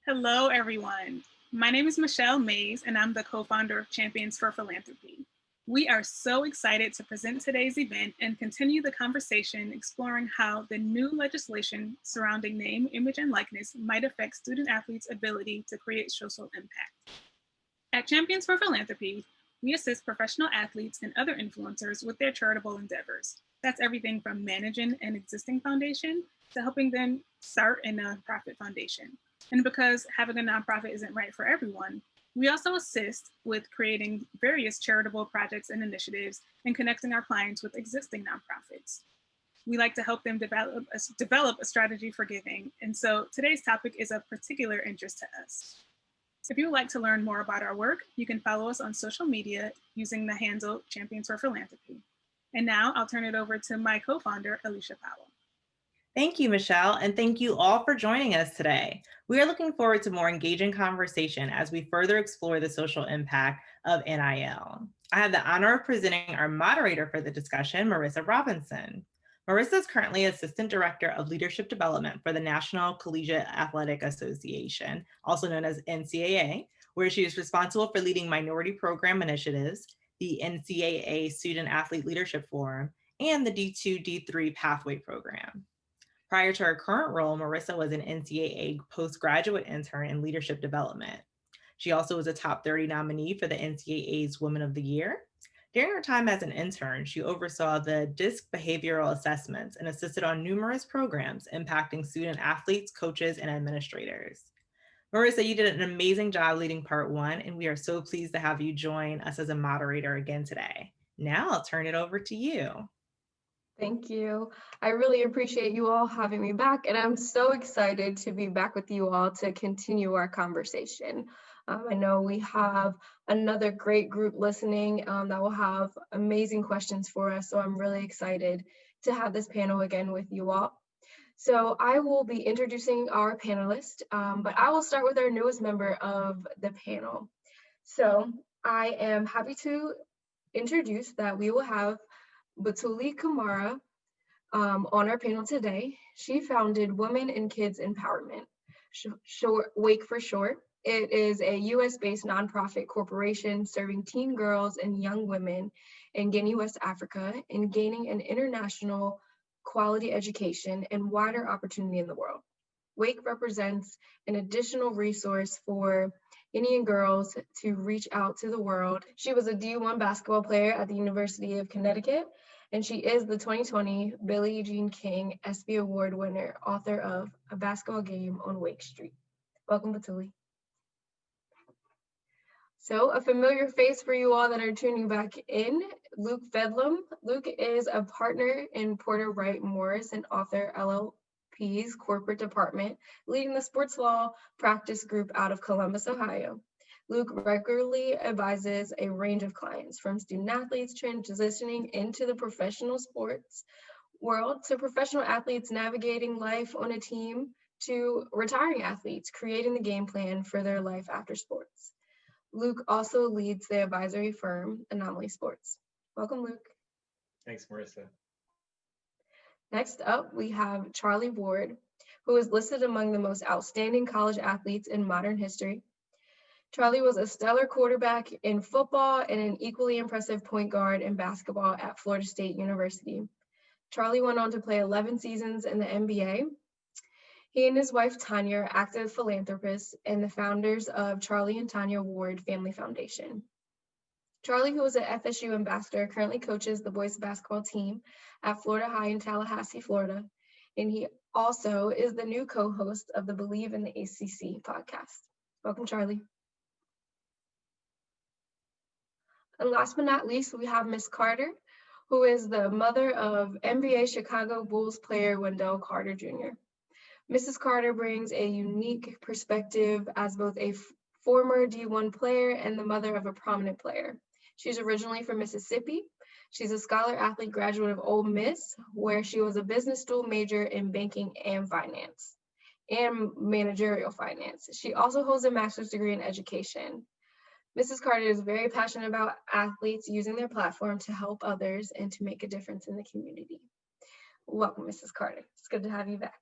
Hello, everyone. My name is Michelle Mays, and I'm the co-founder of Champions for Philanthropy. We are so excited to present today's event and continue the conversation exploring how the new legislation surrounding name, image, and likeness might affect student athletes' ability to create social impact. At Champions for Philanthropy, we assist professional athletes and other influencers with their charitable endeavors. That's everything from managing an existing foundation to helping them start a nonprofit foundation. And because having a nonprofit isn't right for everyone, we also assist with creating various charitable projects and initiatives and connecting our clients with existing nonprofits. We like to help them develop a strategy for giving. And so today's topic is of particular interest to us. If you would like to learn more about our work, you can follow us on social media using the handle Champions for Philanthropy. And now I'll turn it over to my co-founder, Alicia Powell. Thank you, Michelle, and thank you all for joining us today. We are looking forward to more engaging conversation as we further explore the social impact of NIL. I have the honor of presenting our moderator for the discussion, Marissa Robinson. Marissa is currently Assistant Director of Leadership Development for the National Collegiate Athletic Association, also known as NCAA, where she is responsible for leading minority program initiatives, the NCAA Student Athlete Leadership Forum, and the D2, D3 Pathway Program. Prior to her current role, Marissa was an NCAA postgraduate intern in leadership development. She also was a top 30 nominee for the NCAA's Woman of the Year. During her time as an intern, she oversaw the DISC behavioral assessments and assisted on numerous programs impacting student athletes, coaches, and administrators. Marissa, you did an amazing job leading part one, and we are so pleased to have you join us as a moderator again today. Now I'll turn it over to you. Thank you. I really appreciate you all having me back, and I'm so excited to be back with you all to continue our conversation. I know we have another great group listening that will have amazing questions for us, so I'm really excited to have this panel again with you all. So I will be introducing our panelists, but I will start with our newest member of the panel. So I am happy to introduce that we will have Batouly Camara on our panel today. She founded Women and Kids Empowerment, W.A.K.E for short. It is a US-based nonprofit corporation serving teen girls and young women in Guinea, West Africa, in gaining an international quality education and wider opportunity in the world. W.A.K.E represents an additional resource for Guinean girls to reach out to the world. She was a D1 basketball player at the University of Connecticut, and she is the 2020 Billie Jean King ESPY Award winner, author of A Basketball Game on Wake Street. Welcome, Batouly. So a familiar face for you all that are tuning back in, Luke Fedlam. Luke is a partner in Porter Wright Morris and author LLP's corporate department, leading the sports law practice group out of Columbus, Ohio. Luke regularly advises a range of clients, from student athletes transitioning into the professional sports world to professional athletes navigating life on a team to retiring athletes creating the game plan for their life after sports. Luke also leads the advisory firm Anomaly Sports. Welcome, Luke. Thanks, Marissa. Next up, we have Charlie Ward, who is listed among the most outstanding college athletes in modern history. Charlie was a stellar quarterback in football and an equally impressive point guard in basketball at Florida State University. Charlie went on to play 11 seasons in the NBA. He and his wife, Tanya, are active philanthropists and the founders of Charlie and Tanya Ward Family Foundation. Charlie, who is an FSU ambassador, currently coaches the boys basketball team at Florida High in Tallahassee, Florida. And he also is the new co-host of the Believe in the ACC podcast. Welcome, Charlie. And last but not least, we have Miss Carter, who is the mother of NBA Chicago Bulls player Wendell Carter Jr. Mrs. Carter brings a unique perspective as both a former D1 player and the mother of a prominent player. She's originally from Mississippi. She's a scholar athlete graduate of Ole Miss, where she was a business dual major in banking and finance and managerial finance. She also holds a master's degree in education. Mrs. Carter is very passionate about athletes using their platform to help others and to make a difference in the community. Welcome, Mrs. Carter. It's good to have you back.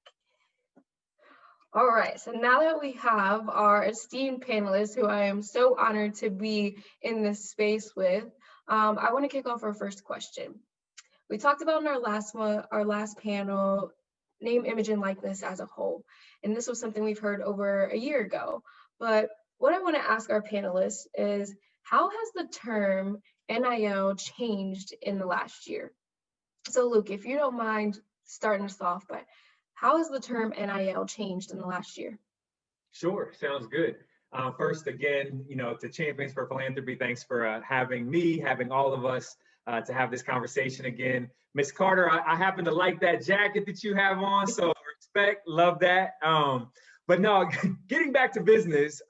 All right, so now that we have our esteemed panelists, who I am so honored to be in this space with, I want to kick off our first question. We talked about in our last panel, name, image, and likeness as a whole, and this was something we've heard over a year ago. But what I want to ask our panelists is, how has the term NIL changed in the last year? So Luke, if you don't mind starting us off, but how has the term NIL changed in the last year? Sure, sounds good. First, again, to Champions for Philanthropy, thanks for having me, having all of us to have this conversation again. Miss Carter, I happen to like that jacket that you have on, so respect, love that. But no, getting back to business,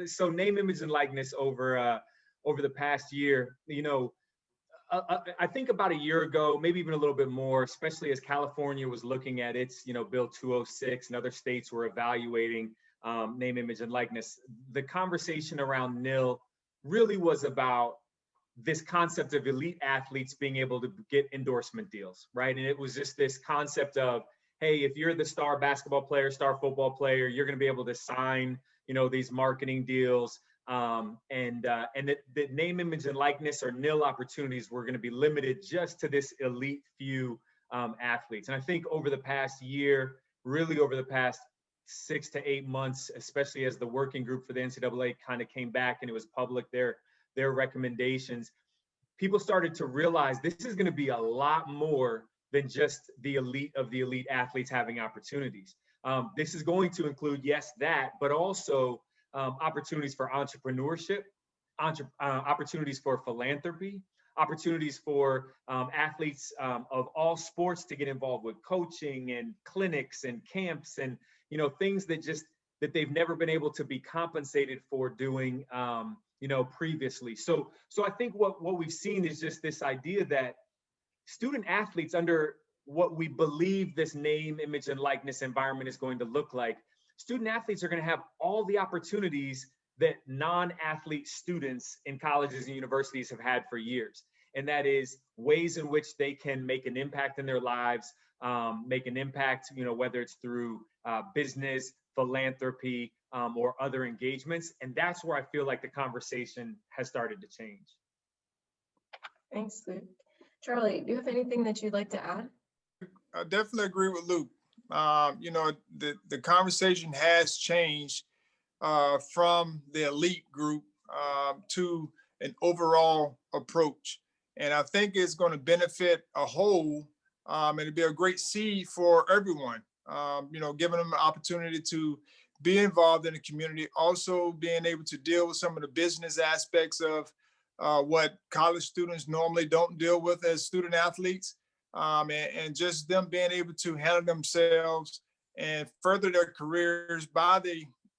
so name, image, and likeness over the past year, I think about a year ago, maybe even a little bit more, especially as California was looking at its, Bill 206 and other states were evaluating name, image, and likeness. The conversation around NIL really was about this concept of elite athletes being able to get endorsement deals, right? And it was just this concept of, hey, if you're the star basketball player, star football player, you're going to be able to sign, these marketing deals. And the name, image, and likeness or NIL opportunities were going to be limited just to this elite few athletes. And I think over the past year, really over the past 6 to 8 months, especially as the working group for the NCAA kind of came back and it was public, their recommendations, people started to realize this is going to be a lot more than just the elite of the elite athletes having opportunities. This is going to include, yes, that, but also opportunities for entrepreneurship, opportunities for philanthropy, opportunities for athletes of all sports to get involved with coaching and clinics and camps and things that they've never been able to be compensated for doing previously. So I think what we've seen is just this idea that student athletes, under what we believe this name, image, and likeness environment is going to look like, student athletes are going to have all the opportunities that non-athlete students in colleges and universities have had for years. And that is ways in which they can make an impact in their lives, make an impact, whether it's through business, philanthropy, or other engagements. And that's where I feel like the conversation has started to change. Thanks, Luke. Charlie, do you have anything that you'd like to add? I definitely agree with Luke. The conversation has changed from the elite group to an overall approach. And I think it's going to benefit a whole, and it'll be a great seed for everyone, giving them an opportunity to be involved in the community, also being able to deal with some of the business aspects of what college students normally don't deal with as student athletes. And just them being able to handle themselves and further their careers by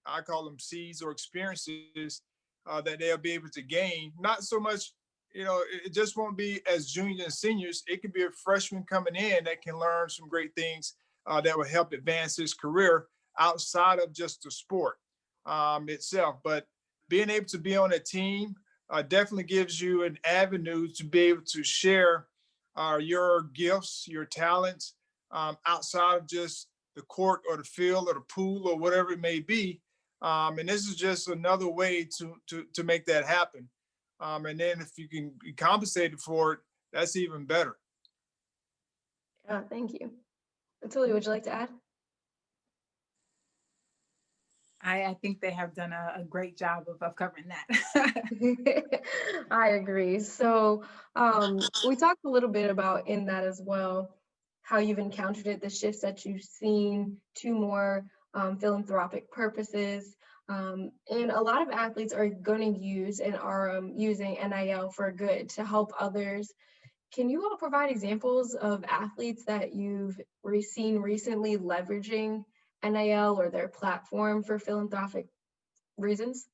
I call them seeds or experiences that they'll be able to gain. Not so much, it just won't be as juniors and seniors. It could be a freshman coming in that can learn some great things that will help advance his career outside of just the sport itself. But being able to be on a team definitely gives you an avenue to be able to share your gifts, your talents outside of just the court or the field or the pool or whatever it may be. And this is just another way to make that happen. And then if you can be compensated for it, that's even better. Yeah, thank you. Batouly, would you like to add? I think they have done a great job of covering that. I agree. So we talked a little bit about in that as well, how you've encountered it, the shifts that you've seen to more philanthropic purposes. And a lot of athletes are going to use and are using NIL for good to help others. Can you all provide examples of athletes that you've seen recently leveraging NIL or their platform for philanthropic reasons?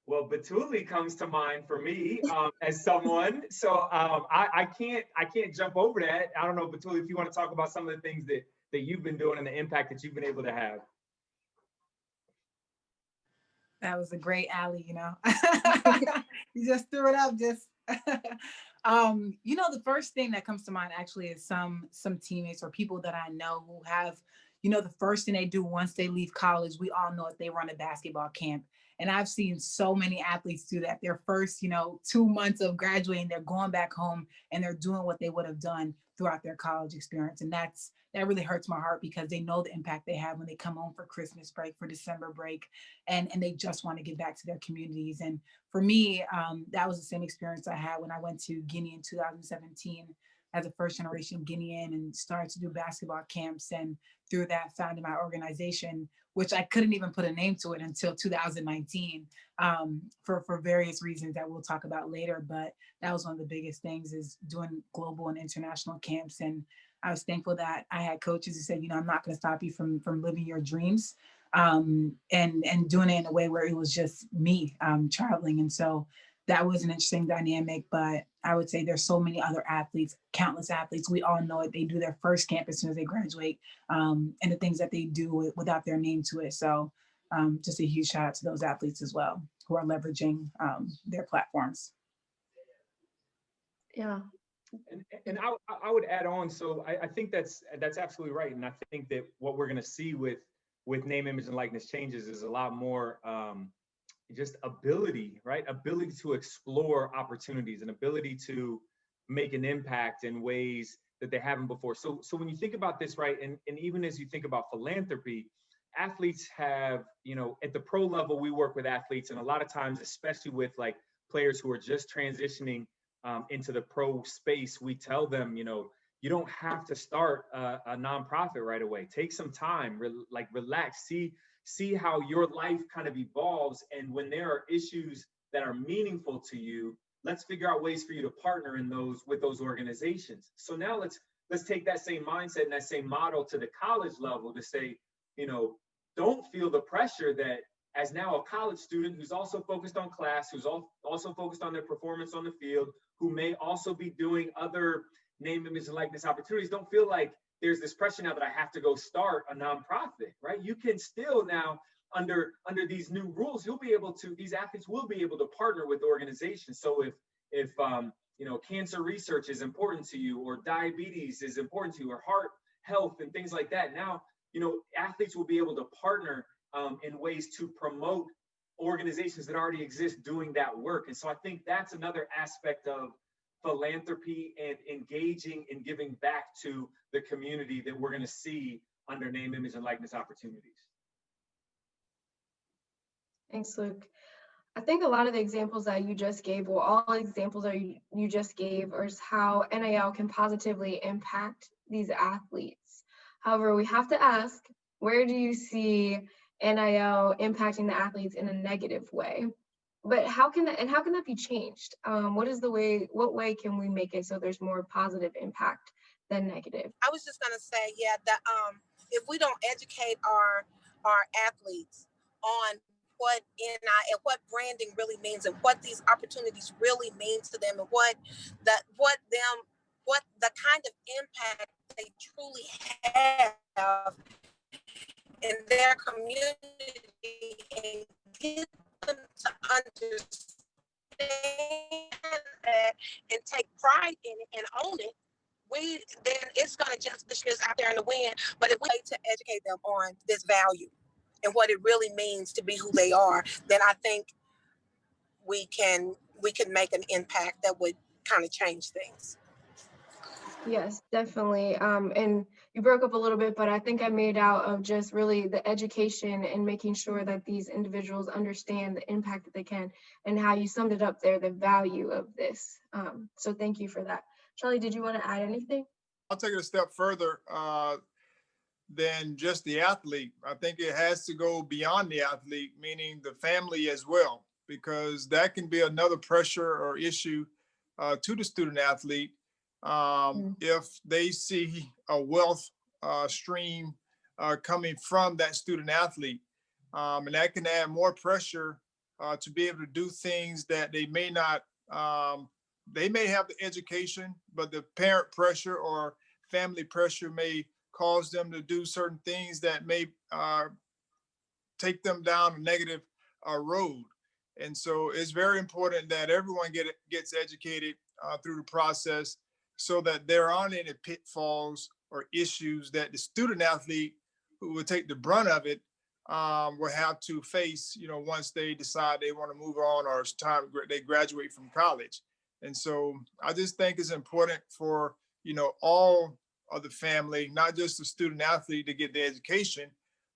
Well, Batouly comes to mind for me as someone. So I can't jump over that. I don't know, Batouly, if you want to talk about some of the things that you've been doing and the impact that you've been able to have. That was a great alley, You just threw it up. The first thing that comes to mind actually is some teammates or people that I know who have, the first thing they do once they leave college, we all know it, they run a basketball camp. And I've seen so many athletes do that. Their first, 2 months of graduating, they're going back home and they're doing what they would have done throughout their college experience. And that really hurts my heart because they know the impact they have when they come home for Christmas break, for December break, and they just want to get back to their communities. And for me, that was the same experience I had when I went to Guinea in 2017 as a first generation Guinean and started to do basketball camps. And through that, founded my organization, which I couldn't even put a name to it until 2019 for various reasons that we'll talk about later. But that was one of the biggest things, is doing global and international camps. And I was thankful that I had coaches who said, I'm not going to stop you from living your dreams, and doing it in a way where it was just me traveling. And so that was an interesting dynamic. But I would say there's so many other athletes, countless athletes. We all know it. They do their first camp as soon as they graduate, and the things that they do without their name to it. So just a huge shout out to those athletes as well who are leveraging their platforms. Yeah. And I would add on. So I think that's absolutely right. And I think that what we're going to see with name, image, and likeness changes is a lot more just ability, right? Ability to explore opportunities and ability to make an impact in ways that they haven't before. So when you think about this, right, and even as you think about philanthropy, athletes have, at the pro level, we work with athletes, and a lot of times, especially with like players who are just transitioning into the pro space, we tell them, you don't have to start a nonprofit right away. Take some time, relax, see how your life kind of evolves. And when there are issues that are meaningful to you, let's figure out ways for you to partner with those organizations. So now let's take that same mindset and that same model to the college level to say, don't feel the pressure that as now a college student who's also focused on class, who's also focused on their performance on the field, who may also be doing other name, image, and likeness opportunities, don't feel like there's this pressure now that I have to go start a nonprofit, right? You can still now, under these new rules, these athletes will be able to partner with organizations. So if cancer research is important to you, or diabetes is important to you, or heart health and things like that, now, athletes will be able to partner in ways to promote organizations that already exist doing that work. And so I think that's another aspect of philanthropy and engaging and giving back to the community that we're going to see under name, image, and likeness opportunities. Thanks, Luke. I think a lot of the examples that you just gave, well, all examples that you just gave, is how NIL can positively impact these athletes. However, we have to ask, where do you see NIL impacting the athletes in a negative way? But how can that be changed? What way can we make it so there's more positive impact than negative? I was just gonna say, that if we don't educate our athletes on what NIL, what branding really means, and what these opportunities really mean to them, and what the kind of impact they truly have in their community, and get them to understand that and take pride in it and own it, then it's going to just be out there in the wind. But if we need to educate them on this value and what it really means to be who they are, then I think we can make an impact that would kind of change things. Yes, definitely. And you broke up a little bit, but I think I made out of just really the education and making sure that these individuals understand the impact that they can, and how you summed it up there, the value of this. So thank you for that. Charlie, did you want to add anything? I'll take it a step further than just the athlete. I think it has to go beyond the athlete, meaning the family as well, because that can be another pressure or issue to the student athlete. If they see a wealth stream coming from that student athlete, and that can add more pressure to be able to do things that they may not, they may have the education, but the parent pressure or family pressure may cause them to do certain things that may take them down a negative road. And so it's very important that everyone gets educated through the process, so that there aren't any pitfalls or issues that the student athlete who will take the brunt of it will have to face, once they decide they want to move on or it's time they graduate from college. And so I just think it's important for, all of the family, not just the student athlete, to get the education.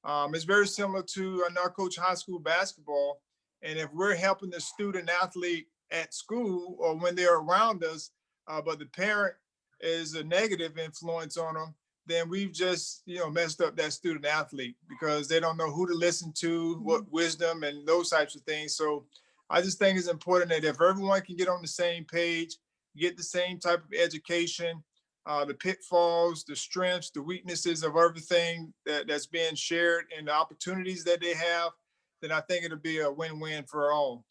It's very similar to, I know I coach high school basketball. And if we're helping the student athlete at school or when they're around us, but the parent is a negative influence on them, then we've just, messed up that student athlete because they don't know who to listen to, what wisdom and those types of things. So I just think it's important that if everyone can get on the same page, get the same type of education, the pitfalls, the strengths, the weaknesses of everything that's being shared and the opportunities that they have, then I think it'll be a win-win for all.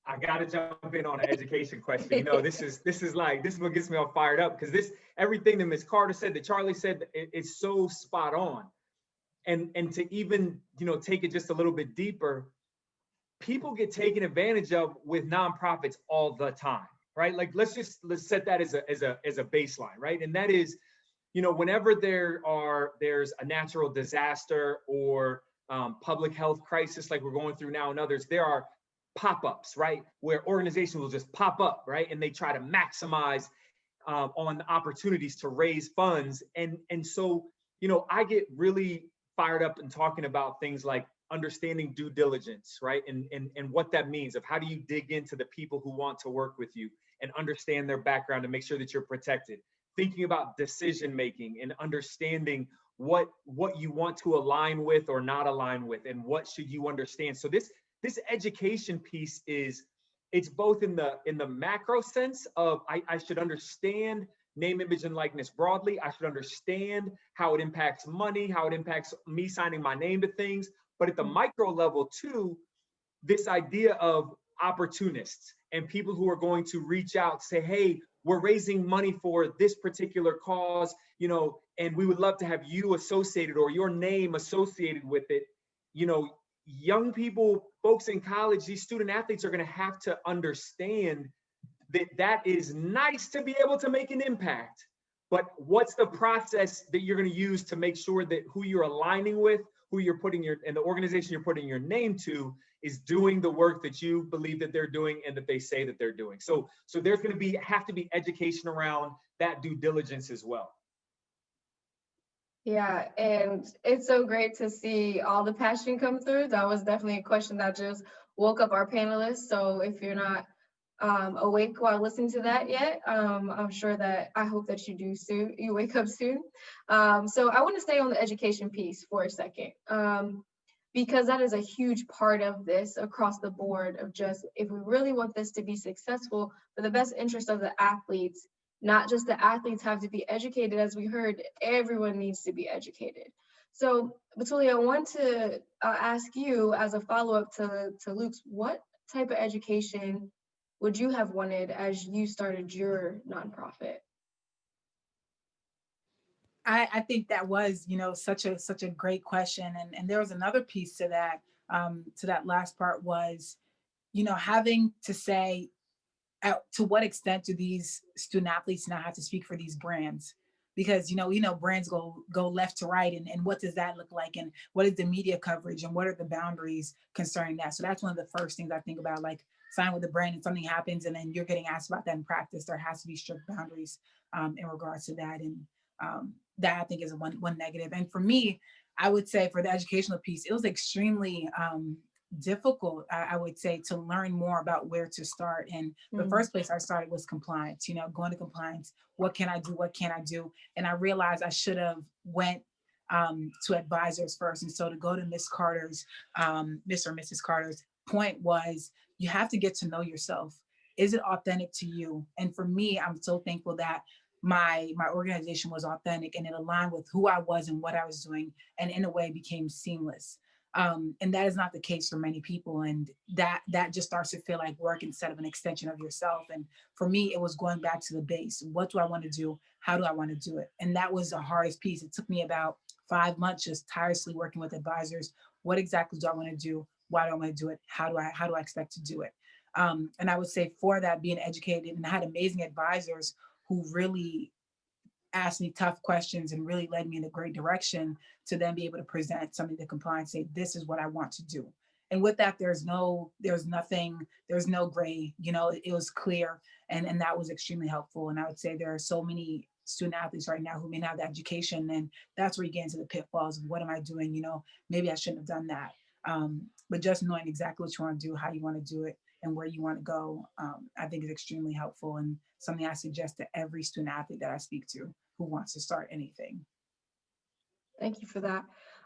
I got to jump in on an education question. This is what gets me all fired up, because everything that Ms. Carter said, that Charlie said, it's so spot on. And to even, take it just a little bit deeper, people get taken advantage of with nonprofits all the time, right? Like, let's set that as a baseline, right? And that is, whenever there's a natural disaster or public health crisis like we're going through now and others, there are pop-ups, right? Where organizations will just pop up, right? And they try to maximize on opportunities to raise funds. And so, I get really fired up in talking about things like understanding due diligence, right? And what that means of how do you dig into the people who want to work with you and understand their background and make sure that you're protected. Thinking about decision-making and understanding what you want to align with or not align with, and what should you understand. So this education piece it's both in the macro sense of I should understand name, image, and likeness broadly. I should understand how it impacts money, how it impacts me signing my name to things. But at the micro level too, this idea of opportunists and people who are going to reach out, say, hey, we're raising money for this particular cause, and we would love to have you associated or your name associated with it. Young people, folks in college, these student athletes are going to have to understand that is nice to be able to make an impact, but what's the process that you're going to use to make sure that who you're aligning with, who you're putting and the organization you're putting your name to is doing the work that you believe that they're doing and that they say that they're doing. So there's going to have to be education around that due diligence as well. Yeah, and it's so great to see all the passion come through. That was definitely a question that just woke up our panelists. So if you're not awake while listening to that yet, I'm sure that I hope that you do soon. You wake up soon. So I want to stay on the education piece for a second, because that is a huge part of this across the board of just, if we really want this to be successful for the best interest of the athletes, not just the athletes have to be educated, as we heard, everyone needs to be educated. So Batouly, I want to ask you as a follow-up to Luke's, what type of education would you have wanted as you started your nonprofit? I think that was, such a great question. And there was another piece to that last part was, having to say, to what extent do these student athletes now have to speak for these brands? Because brands go left to right, and what does that look like, and what is the media coverage, and what are the boundaries concerning that? So that's one of the first things I think about, like sign with the brand and something happens and then you're getting asked about that in practice. There has to be strict boundaries in regards to that, and that I think is one negative. And for me, I would say for the educational piece, it was extremely difficult, I would say, to learn more about where to start. And the first place I started was compliance, going to compliance. What can I do? What can't I do? And I realized I should have went to advisors first. And so to go to Miss Carter's, Miss or Mrs. Carter's point was, you have to get to know yourself. Is it authentic to you? And for me, I'm so thankful that my organization was authentic and it aligned with who I was and what I was doing, and in a way became seamless. And that is not the case for many people. And that just starts to feel like work instead of an extension of yourself. And for me, it was going back to the base. What do I want to do? How do I want to do it? And that was the hardest piece. It took me about 5 months just tirelessly working with advisors. What exactly do I want to do? Why do I want to do it? How do I expect to do it? And I would say for that, being educated, and I had amazing advisors who really asked me tough questions and really led me in a great direction to then be able to present something to compliance, say, this is what I want to do. And with that, there's no gray, it was clear. And that was extremely helpful. And I would say there are so many student athletes right now who may not have the education, and that's where you get into the pitfalls of what am I doing? Maybe I shouldn't have done that. But just knowing exactly what you want to do, how you want to do it, and where you want to go, I think is extremely helpful, and something I suggest to every student athlete that I speak to who wants to start anything. Thank you for that.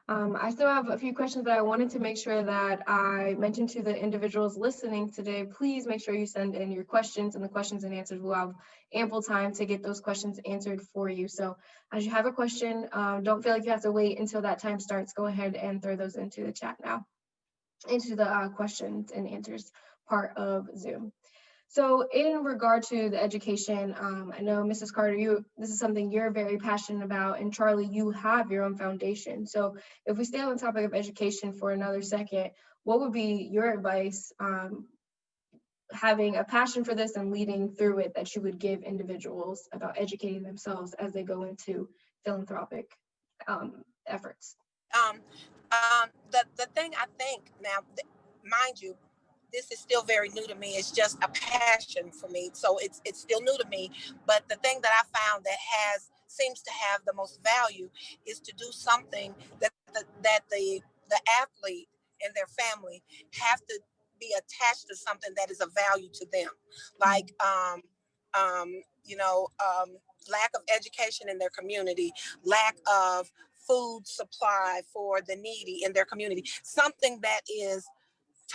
I still have a few questions that I wanted to make sure that I mentioned to the individuals listening today. Please make sure you send in your questions, and the questions and answers. We'll have ample time to get those questions answered for you. So as you have a question, don't feel like you have to wait until that time starts. Go ahead and throw those into the chat now, into the questions and answers part of Zoom. So in regard to the education, I know Mrs. Carter, this is something you're very passionate about, and Charlie, you have your own foundation. So if we stay on the topic of education for another second, what would be your advice, having a passion for this and leading through it, that you would give individuals about educating themselves as they go into philanthropic efforts? The thing I think now, mind you, this is still very new to me. It's just a passion for me. So it's still new to me. But the thing that I found that seems to have the most value is to do something that the athlete and their family have to be attached to, something that is of value to them. Like, lack of education in their community, lack of food supply for the needy in their community, something that is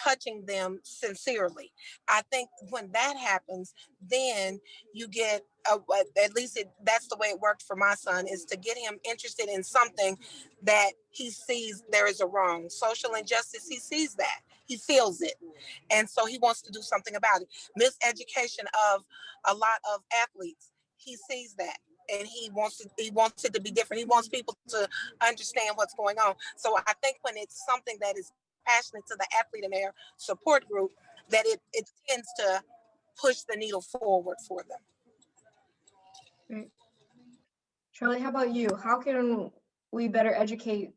touching them sincerely. I think when that happens, then you get, at least that's the way it worked for my son, is to get him interested in something that he sees there is a wrong. Social injustice, he sees that. He feels it. And so he wants to do something about it. Miseducation of a lot of athletes, he sees that. And he wants it to be different. He wants people to understand what's going on. So I think when it's something that is passionate to the athlete and their support group, that it tends to push the needle forward for them. Great. Charlie, how about you? How can we better educate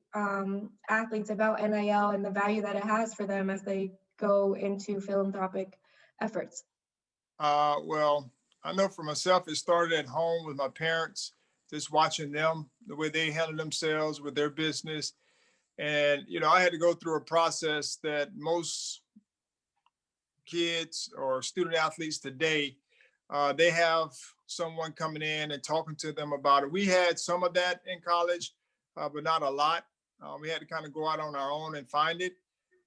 athletes about NIL and the value that it has for them as they go into philanthropic efforts? Well, I know for myself, it started at home with my parents, just watching them, the way they handle themselves with their business. And, I had to go through a process that most kids or student athletes today, they have someone coming in and talking to them about it. We had some of that in college, but not a lot. We had to kind of go out on our own and find it.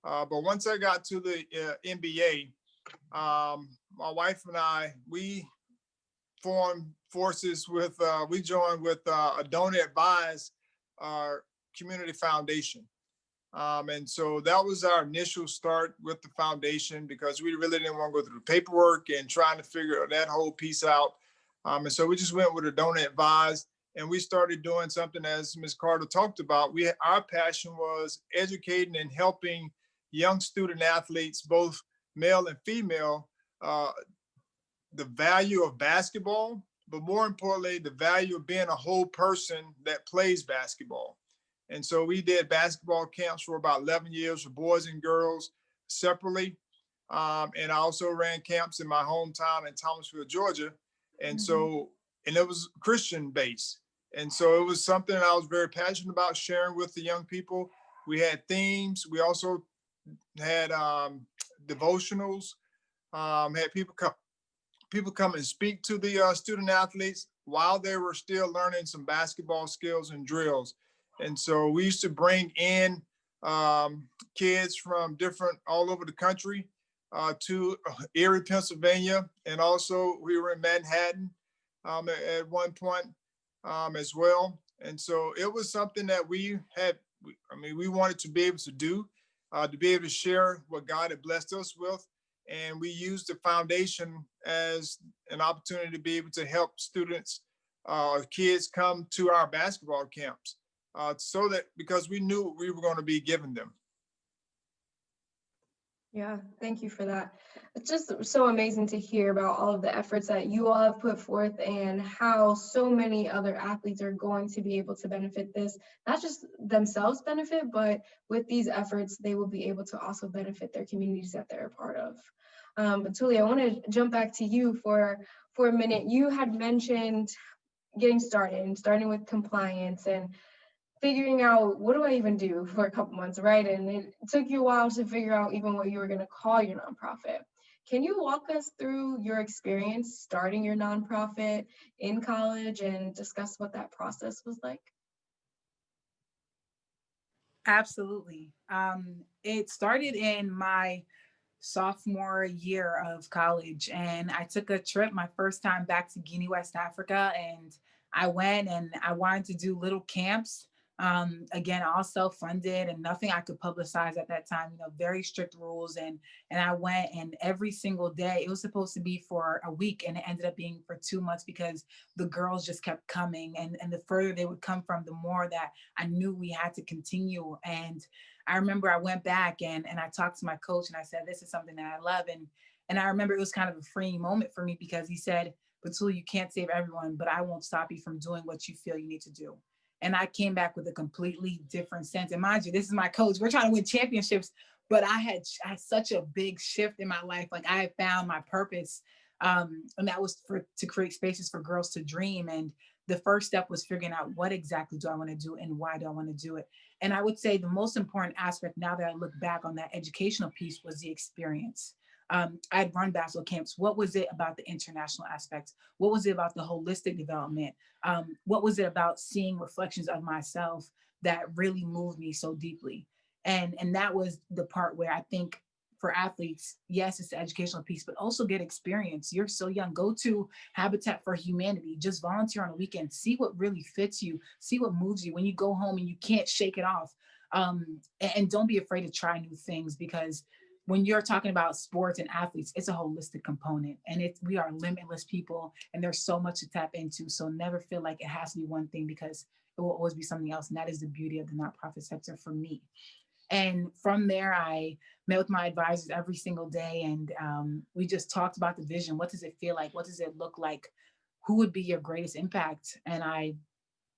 But once I got to the NBA, my wife and I, we formed forces with, we joined with a donor advised community foundation. And so that was our initial start with the foundation, because we really didn't want to go through the paperwork and trying to figure that whole piece out. And so we just went with a donor advised, and we started doing something, as Ms. Carter talked about. Our passion was educating and helping young student athletes, both male and female, the value of basketball, but more importantly, the value of being a whole person that plays basketball. And so we did basketball camps for about 11 years for boys and girls separately. And I also ran camps in my hometown in Thomasville, Georgia. And so, and it was Christian based. And so it was something I was very passionate about sharing with the young people. We had themes. We also had devotionals, had people come and speak to the student athletes while they were still learning some basketball skills and drills. And so we used to bring in kids from all over the country to Erie, Pennsylvania. And also we were in Manhattan at one point as well. And so it was something that we wanted to be able to do, to be able to share what God had blessed us with. And we used the foundation as an opportunity to be able to help students, kids come to our basketball camps, so that, because we knew what we were going to be giving them. Yeah, thank you for that. It's just so amazing to hear about all of the efforts that you all have put forth and how so many other athletes are going to be able to benefit this, not just themselves benefit, but with these efforts, they will be able to also benefit their communities that they're a part of. Batouly, I want to jump back to you for a minute. You had mentioned getting started and starting with compliance and figuring out what do I even do for a couple months, right? And it took you a while to figure out even what you were going to call your nonprofit. Can you walk us through your experience starting your nonprofit in college and discuss what that process was like? Absolutely. It started in my sophomore year of college, and I took a trip my first time back to Guinea, West Africa, and I went and I wanted to do little camps. Again, all self-funded and nothing I could publicize at that time, very strict rules. And I went, and every single day, it was supposed to be for a week, and it ended up being for 2 months because the girls just kept coming. And the further they would come from, the more that I knew we had to continue. And I remember I went back and I talked to my coach and I said, this is something that I love. And I remember it was kind of a freeing moment for me because he said, Batouly, you can't save everyone, but I won't stop you from doing what you feel you need to do. And I came back with a completely different sense. And mind you, this is my coach. We're trying to win championships, but I had such a big shift in my life. Like I had found my purpose. And that was to create spaces for girls to dream. And the first step was figuring out what exactly do I want to do and why do I want to do it. And I would say the most important aspect now that I look back on that educational piece was the experience. I'd run basketball camps. What was it about the international aspects? What was it about the holistic development? What was it about seeing reflections of myself that really moved me so deeply? And that was the part where I think for athletes, yes, it's the educational piece, but also get experience. You're so young. Go to Habitat for Humanity. Just volunteer on a weekend. See what really fits you. See what moves you when you go home and you can't shake it off. And don't be afraid to try new things because when you're talking about sports and athletes, it's a holistic component and we are limitless people and there's so much to tap into. So never feel like it has to be one thing because it will always be something else. And that is the beauty of the nonprofit sector for me. And from there, I met with my advisors every single day. And we just talked about the vision. What does it feel like? What does it look like? Who would be your greatest impact? And I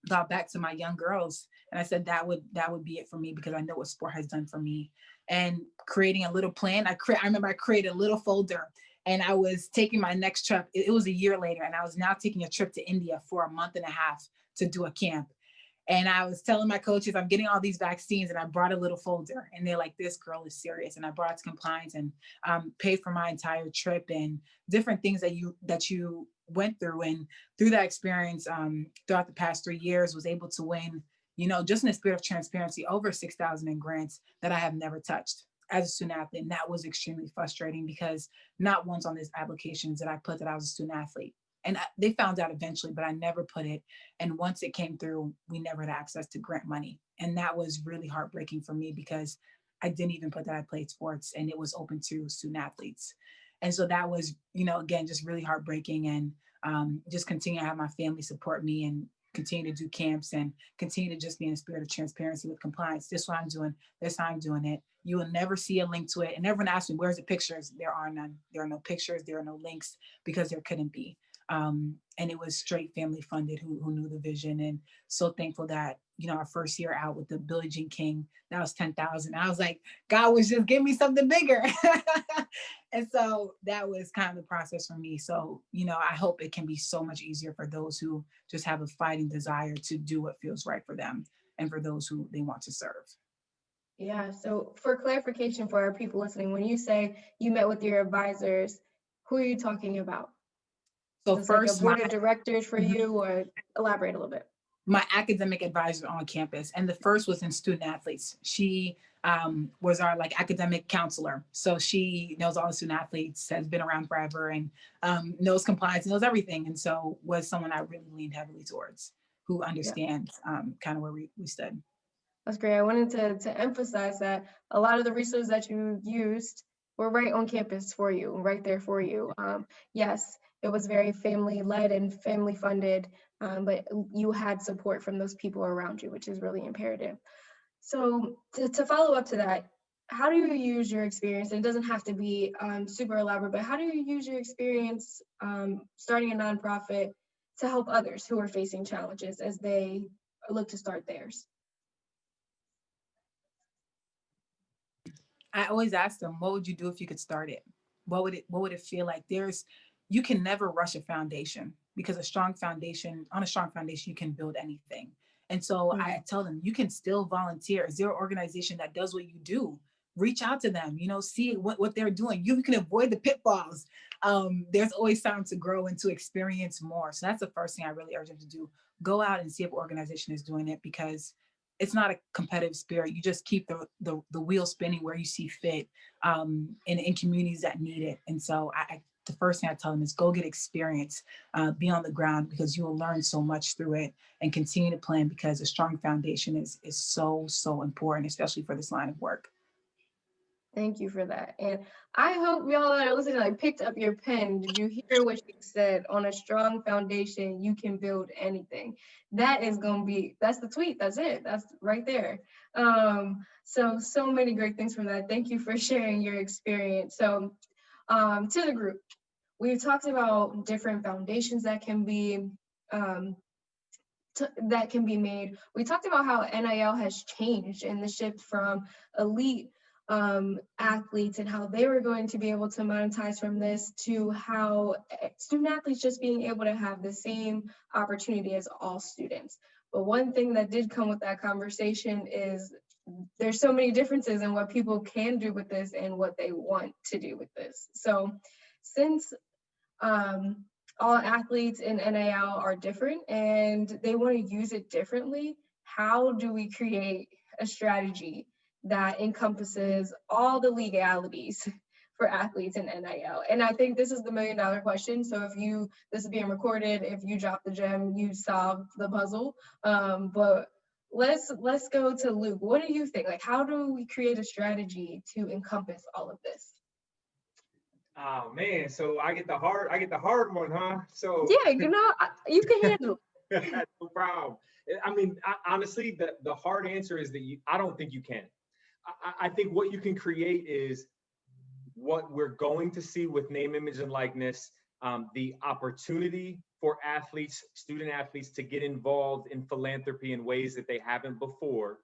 thought back to my young girls and I said that would be it for me because I know what sport has done for me. And creating a little plan, I remember I created a little folder and I was taking my next trip. It was a year later and I was now taking a trip to India for a month and a half to do a camp. And I was telling my coaches, I'm getting all these vaccines, and I brought a little folder. And they're like, this girl is serious. And I brought it to compliance and paid for my entire trip and different things that you went through. And through that experience, throughout the past 3 years, was able to win, just in the spirit of transparency, over 6,000 in grants that I have never touched as a student athlete. And that was extremely frustrating because not once on these applications did I put that I was a student athlete. And they found out eventually, but I never put it. And once it came through, we never had access to grant money. And that was really heartbreaking for me because I didn't even put that I played sports and it was open to student athletes. And so that was, again, just really heartbreaking and just continue to have my family support me and continue to do camps and continue to just be in a spirit of transparency with compliance. This is what I'm doing. This how I'm doing it. You will never see a link to it. And everyone asks me, where's the pictures? There are none. There are no pictures. There are no links because there couldn't be. And it was straight family funded who knew the vision. And so thankful that, our first year out with the Billie Jean King, that was 10,000. I was like, God was just give me something bigger. And so that was kind of the process for me. So, I hope it can be so much easier for those who just have a fighting desire to do what feels right for them and for those who they want to serve. Yeah, so for clarification for our people listening, when you say you met with your advisors, who are you talking about? So Is first, like a board of directors for you, or elaborate a little bit. My academic advisor on campus, and the first was in student athletes. She was our academic counselor. So she knows all the student athletes, has been around forever and knows compliance, knows everything. And so was someone I really leaned heavily towards who understands kind of where we stood. That's great. I wanted to emphasize that a lot of the resources that you used were right on campus for you, right there for you. Yes, it was very family led and family funded, but you had support from those people around you, which is really imperative. So to follow up to that, how do you use your experience? And it doesn't have to be super elaborate, but how do you use your experience starting a nonprofit to help others who are facing challenges as they look to start theirs? I always ask them, what would you do if you could start it? What would it feel like? You can never rush a foundation, because on a strong foundation, you can build anything. And so I tell them, you can still volunteer. Is there an organization that does what you do? Reach out to them, see what they're doing. You can avoid the pitfalls. There's always time to grow and to experience more. So that's the first thing I really urge them to do. Go out and see if an organization is doing it, because it's not a competitive spirit. You just keep the wheel spinning where you see fit, in communities that need it. And so the first thing I tell them is go get experience, be on the ground, because you will learn so much through it, and continue to plan, because a strong foundation is so, so important, especially for this line of work. Thank you for that. And I hope y'all that are listening picked up your pen. Did you hear what she said? On a strong foundation, you can build anything. That's the tweet. That's it. That's right there. So many great things from that. Thank you for sharing your experience. So to the group, we've talked about different foundations that can be made. We talked about how NIL has changed and the shift from elite athletes and how they were going to be able to monetize from this, to how student athletes just being able to have the same opportunity as all students. But one thing that did come with that conversation is there's so many differences in what people can do with this and what they want to do with this. So since all athletes in NIL are different and they want to use it differently, how do we create a strategy that encompasses all the legalities for athletes in NIL? And I think this is the $1 million question. So this is being recorded, if you drop the gem, you solve the puzzle. But let's go to Luke. What do you think? How do we create a strategy to encompass all of this? Oh man, so I get the hard one, huh? So yeah, you can handle it. No problem. I mean, honestly, the hard answer is that I don't think you can. I think what you can create is what we're going to see with name, image, and likeness, the opportunity for student athletes to get involved in philanthropy in ways that they haven't before.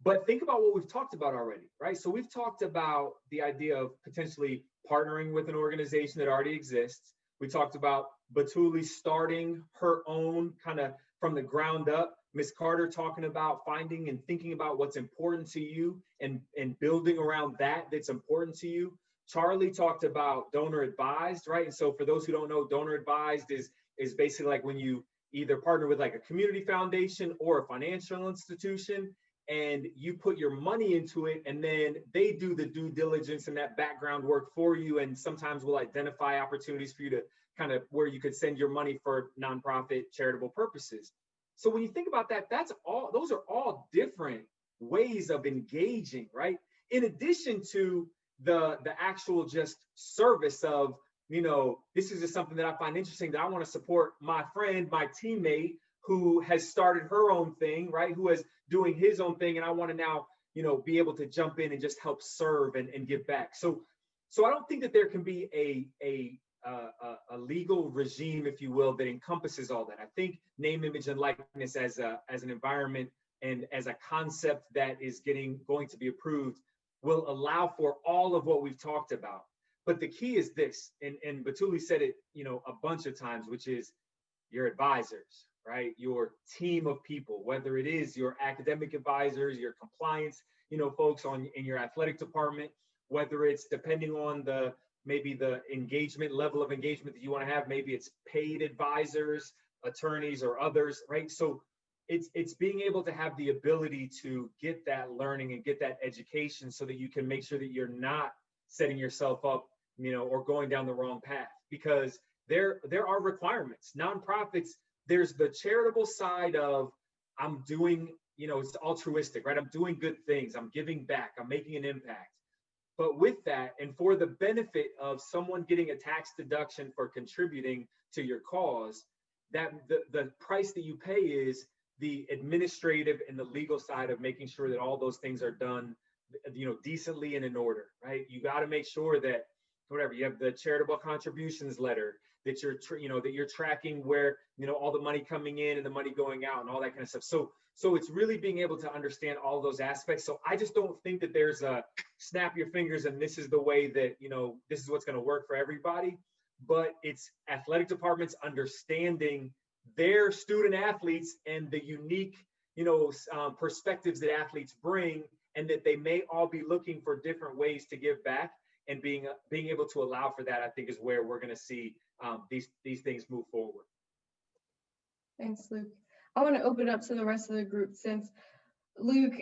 But think about what we've talked about already, right? So we've talked about the idea of potentially partnering with an organization that already exists. We talked about Batouly starting her own kind of from the ground up. Ms. Carter talking about finding and thinking about what's important to you and building around that's important to you. Charlie talked about donor advised, right? And so for those who don't know, donor advised is basically like when you either partner with like a community foundation or a financial institution, and you put your money into it, and then they do the due diligence and that background work for you, and sometimes will identify opportunities for you to kind of where you could send your money for nonprofit charitable purposes. So when you think about that, those are all different ways of engaging, right? In addition to the actual just service of, this is just something that I find interesting, that I want to support my friend, my teammate who has started her own thing, right? Who is doing his own thing. And I want to now, be able to jump in and just help serve and give back. So I don't think that there can be a legal regime, if you will, that encompasses all that. I think name, image, and likeness as an environment and as a concept that is going to be approved will allow for all of what we've talked about. But the key is this, and Batouly said it, a bunch of times, which is your advisors, right? Your team of people, whether it is your academic advisors, your compliance, folks in your athletic department, whether it's depending on maybe the level of engagement that you want to have, maybe it's paid advisors, attorneys, or others, right? So it's being able to have the ability to get that learning and get that education so that you can make sure that you're not setting yourself up, or going down the wrong path, because there are requirements. Nonprofits, there's the charitable side of I'm doing, it's altruistic, right? I'm doing good things. I'm giving back. I'm making an impact. But with that, and for the benefit of someone getting a tax deduction for contributing to your cause, that the price that you pay is the administrative and the legal side of making sure that all those things are done decently and in order, right? You got to make sure that whatever you have the charitable contributions letter, that you're tracking where, all the money coming in and the money going out and all that kind of stuff. So it's really being able to understand all those aspects. So I just don't think that there's a snap your fingers and this is the way that, this is what's going to work for everybody. But it's athletic departments understanding their student athletes and the unique, perspectives that athletes bring, and that they may all be looking for different ways to give back, and being able to allow for that, I think, is where we're going to see these things move forward. Thanks, Luke. I want to open up to the rest of the group, since Luke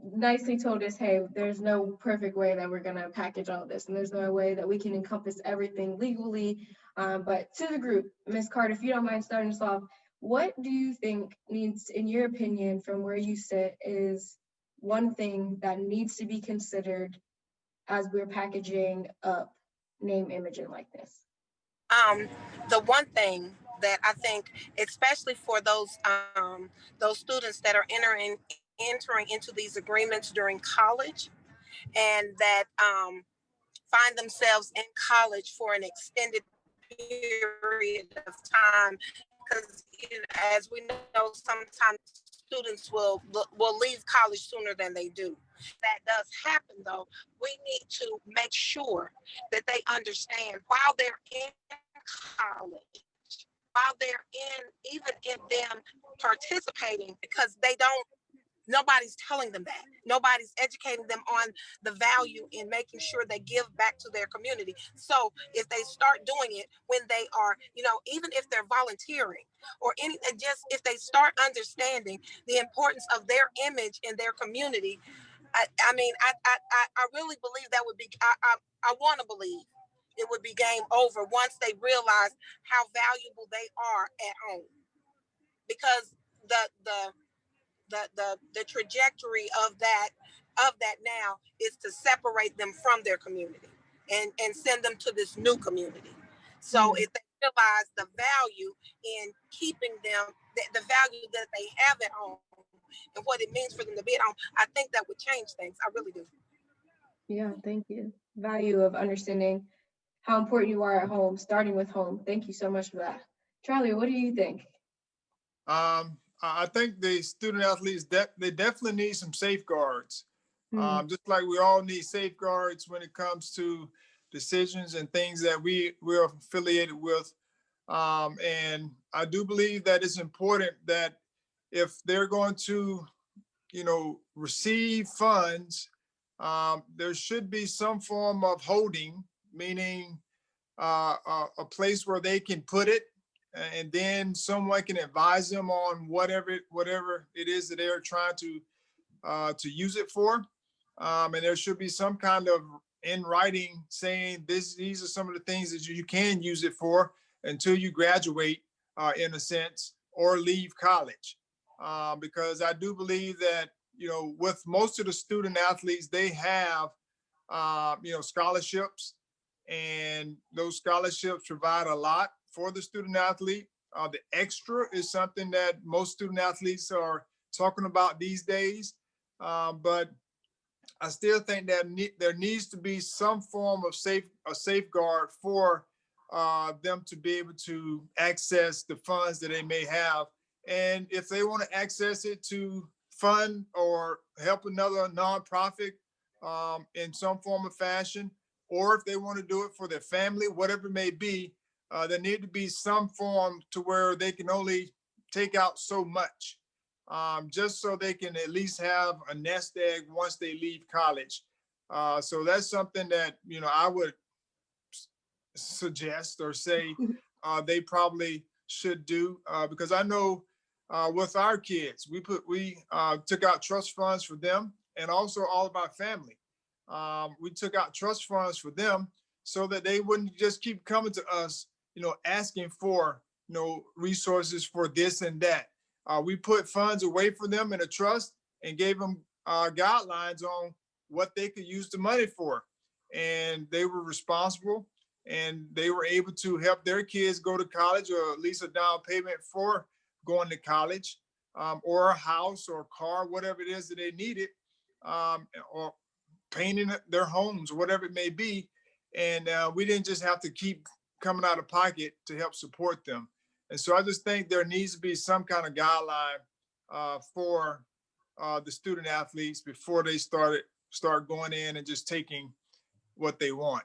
nicely told us, hey, there's no perfect way that we're going to package all this, and there's no way that we can encompass everything legally. But to the group, Ms. Carter, if you don't mind starting us off, what do you think needs, in your opinion, from where you sit, is one thing that needs to be considered as we're packaging up name, image, and likeness? The one thing that I think, especially for those students that are entering into these agreements during college, and that find themselves in college for an extended period of time, because as we know, sometimes students will leave college sooner than they do. That does happen, though. We need to make sure that they understand while they're in college, while they're even in them participating, because nobody's telling them that. Nobody's educating them on the value in making sure they give back to their community. So if they start doing it when they are, even if they're volunteering or just if they start understanding the importance of their image in their community, I really believe that would be, I want to believe it would be game over once they realize how valuable they are at home. Because the trajectory of that now is to separate them from their community and send them to this new community. So if they realize the value in keeping them, the value that they have at home and what it means for them to be at home, I think that would change things. I really do. Yeah, thank you. Value of understanding how important you are at home, starting with home. Thank you so much for that. Charlie, what do you think? I think the student athletes, they definitely need some safeguards. Just like we all need safeguards when it comes to decisions and things that we're affiliated with. And I do believe that it's important that if they're going to, receive funds, there should be some form of holding, meaning a place where they can put it, and then someone can advise them on whatever it is that they're trying to use it for. And there should be some kind of in writing saying these are some of the things that you can use it for until you graduate, in a sense, or leave college. Because I do believe that, with most of the student athletes, they have, scholarships, and those scholarships provide a lot for the student athlete. The extra is something that most student athletes are talking about these days. But I still think that there needs to be some form of safeguard for them to be able to access the funds that they may have. And if they want to access it to fund or help another nonprofit in some form of fashion, or if they want to do it for their family, whatever it may be, there need to be some form to where they can only take out so much, just so they can at least have a nest egg once they leave college. So that's something that, I would suggest or say they probably should do, because I know with our kids, we took out trust funds for them, and also all of our family. We took out trust funds for them so that they wouldn't just keep coming to us, asking for, resources for this and that. We put funds away for them in a trust and gave them guidelines on what they could use the money for. And they were responsible, and they were able to help their kids go to college, or at least a down payment for going to college, or a house or a car, whatever it is that they needed. or painting their homes, whatever it may be. And we didn't just have to keep coming out of pocket to help support them. And so I just think there needs to be some kind of guideline for the student athletes before they start going in and just taking what they want.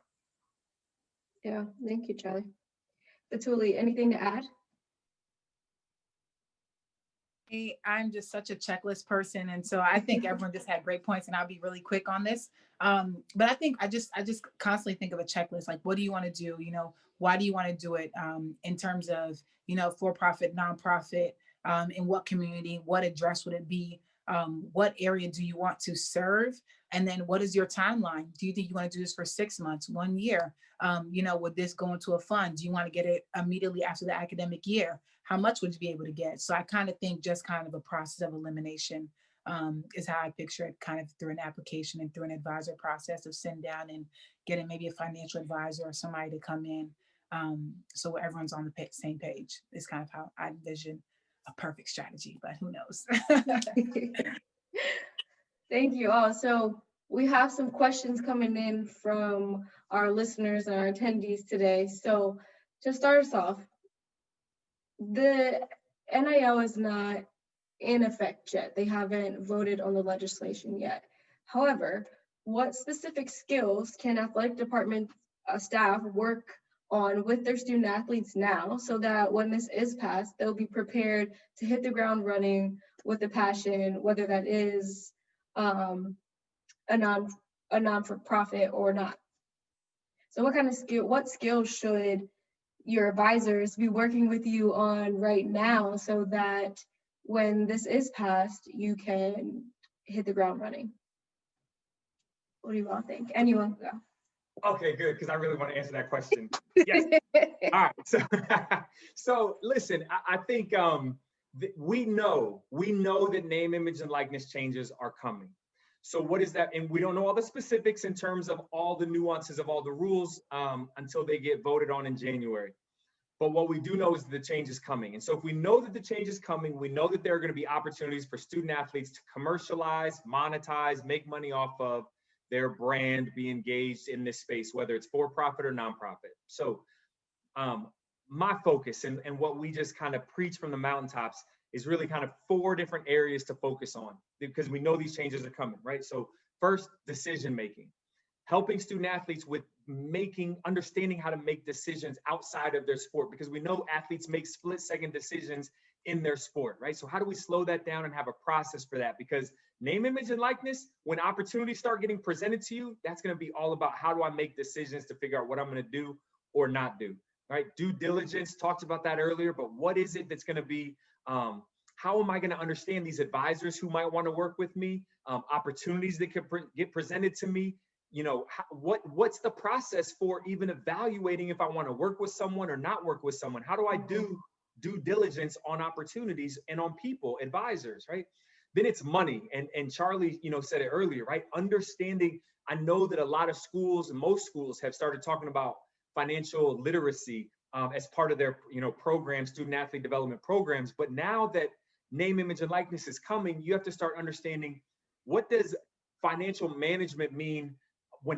Yeah, thank you, Charlie. Batouly, anything to add? I'm just such a checklist person, and so I think everyone just had great points, and I'll be really quick on this. But I think I just constantly think of a checklist, like what do you want to do? You know, why do you want to do it? In terms of, you know, for-profit, nonprofit, in what community, what address would it be? What area do you want to serve? And then what is your timeline? Do you think you want to do this for 6 months, 1 year? You know, would this go into a fund? Do you want to get it immediately after the academic year? How much would you be able to get? So I kind of think just kind of a process of elimination is how I picture it, kind of through an application and through an advisor process of sitting down and getting maybe a financial advisor or somebody to come in, so everyone's on the same page. Is kind of how I envision a perfect strategy, but who knows? Thank you all. So we have some questions coming in from our listeners and our attendees today. So to start us off, the NIL is not in effect yet. They haven't voted on the legislation yet. However, what specific skills can athletic department staff work on with their student athletes now so that when this is passed, they'll be prepared to hit the ground running with a passion, whether that is a non-for-profit or not? So what skills should your advisors be working with you on right now so that when this is passed, you can hit the ground running? What do you all think? Anyone go? Okay, good, because I really want to answer that question. Yes. All right. So listen, I think we know that name, image, and likeness changes are coming. So what is that? And we don't know all the specifics in terms of all the nuances of all the rules until they get voted on in January. But what we do know is that the change is coming. And so if we know that the change is coming, we know that there are going to be opportunities for student athletes to commercialize, monetize, make money off of their brand, be engaged in this space, whether it's for-profit or nonprofit. So my focus and what we just kind of preach from the mountaintops is really kind of 4 different areas to focus on because we know these changes are coming, right? So first, decision-making. Helping student athletes with understanding how to make decisions outside of their sport, because we know athletes make split-second decisions in their sport, right? So how do we slow that down and have a process for that? Because name, image, and likeness, when opportunities start getting presented to you, that's going to be all about how do I make decisions to figure out what I'm going to do or not do, right? Due diligence, talked about that earlier, but what is it that's going to be, how am I going to understand these advisors who might want to work with me, opportunities that could get presented to me? You know, what's the process for even evaluating if I want to work with someone or not work with someone? How do I do due diligence on opportunities and on people, advisors, right? Then it's money. And Charlie, said it earlier, right? Understanding, I know that a lot of schools and most schools have started talking about financial literacy as part of their, programs, student athlete development programs. But now that name, image, and likeness is coming, you have to start understanding, what does financial management mean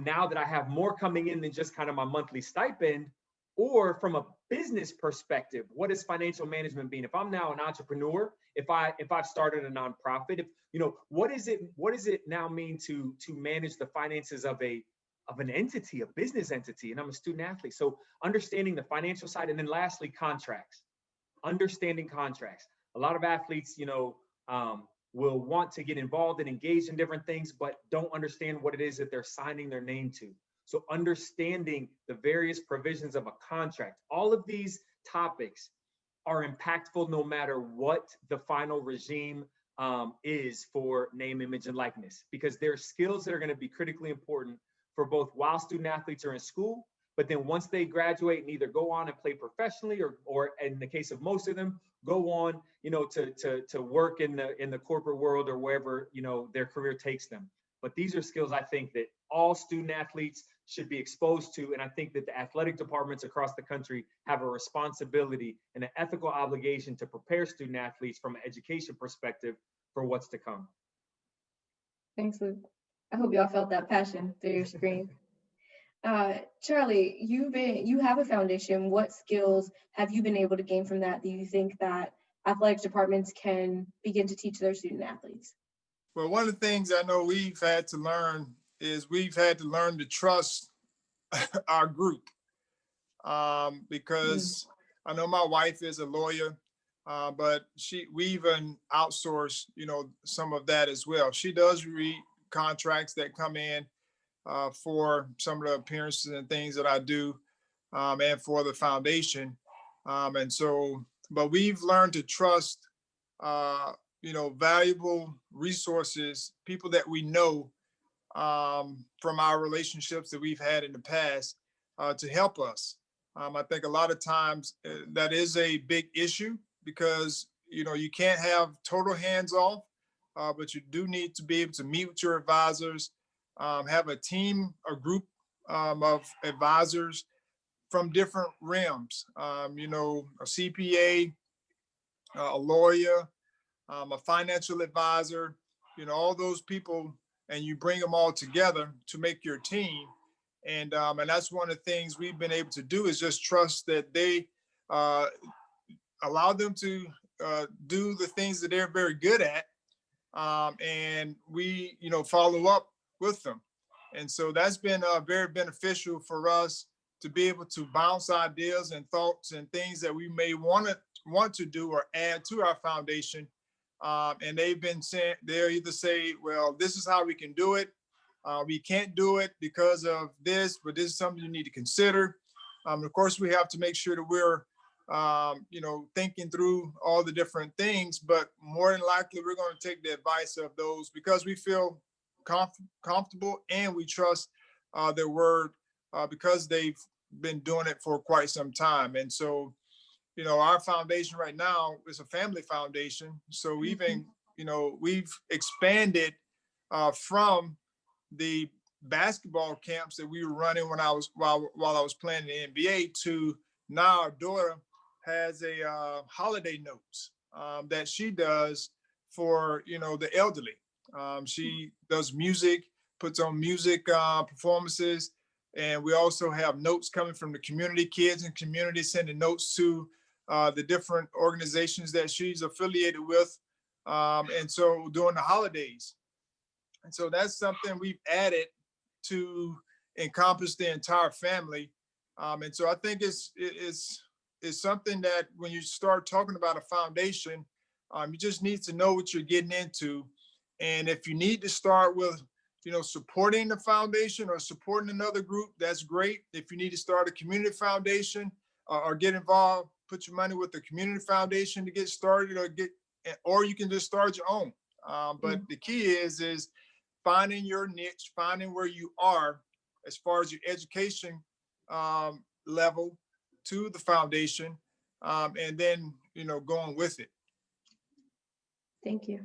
now that I have more coming in than just kind of my monthly stipend? Or from a business perspective, what does financial management mean? If I'm now an entrepreneur, if I've started a nonprofit, what does it now mean to manage the finances of an entity, a business entity? And I'm a student athlete. So understanding the financial side. And then lastly, contracts, understanding contracts. A lot of athletes, will want to get involved and engaged in different things, but don't understand what it is that they're signing their name to. So understanding the various provisions of a contract, all of these topics are impactful no matter what the final regime is for name, image, and likeness, because there are skills that are going to be critically important for both while student athletes are in school, but then once they graduate and either go on and play professionally or in the case of most of them, go on, to work in the corporate world or wherever, their career takes them. But these are skills I think that all student athletes should be exposed to. And I think that the athletic departments across the country have a responsibility and an ethical obligation to prepare student athletes from an education perspective for what's to come. Thanks, Luke. I hope y'all felt that passion through your screen. Charlie, you have a foundation. What skills have you been able to gain from that? Do you think that athletics departments can begin to teach their student athletes? Well, one of the things I know we've had to learn is we've had to learn to trust our group, because I know my wife is a lawyer, but we even outsourced, some of that as well. She does read contracts that come in for some of the appearances and things that I do, and for the foundation. But we've learned to trust, valuable resources, people that we know, from our relationships that we've had in the past, to help us. I think a lot of times that is a big issue because, you can't have total hands off, but you do need to be able to meet with your advisors, have a team, a group of advisors from different realms, a CPA, a lawyer, a financial advisor, all those people, and you bring them all together to make your team. And that's one of the things we've been able to do is just trust that they allow them to do the things that they're very good at. And we, follow up with them. And so that's been very beneficial for us to be able to bounce ideas and thoughts and things that we may want to do or add to our foundation. And they've been saying, they'll either say, well, this is how we can do it. We can't do it because of this, but this is something you need to consider. Of course, we have to make sure that we're, thinking through all the different things, but more than likely, we're going to take the advice of those because we feel comfortable and we trust their word because they've been doing it for quite some time. And so, our foundation right now is a family foundation. So we've expanded from the basketball camps that we were running when I was while I was playing in the NBA to now our daughter has a holiday notes that she does for the elderly. She does music, puts on music performances, and we also have notes coming from the community, kids and community sending notes to the different organizations that she's affiliated with, and so during the holidays. And so that's something we've added to encompass the entire family. And so I think it's something that when you start talking about a foundation, you just need to know what you're getting into. And if you need to start with, supporting the foundation or supporting another group, that's great. If you need to start a community foundation or get involved, put your money with the community foundation to get started, or you can just start your own. But the key is finding your niche, finding where you are as far as your education level to the foundation, and then, going with it. Thank you.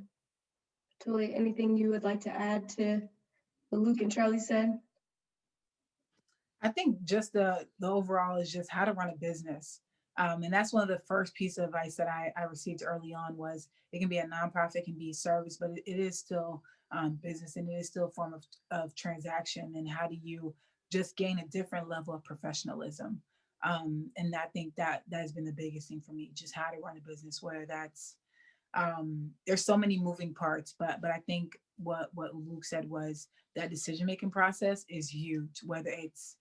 Batouly, anything you would like to add to what Luke and Charlie said? I think just the overall is just how to run a business. And that's one of the first pieces of advice that I received early on was it can be a nonprofit, it can be service, but it is still business and it is still a form of transaction. And how do you just gain a different level of professionalism? And I think that has been the biggest thing for me, just how to run a business, where that's, there's so many moving parts, but I think what Luke said was that decision-making process is huge, whether it's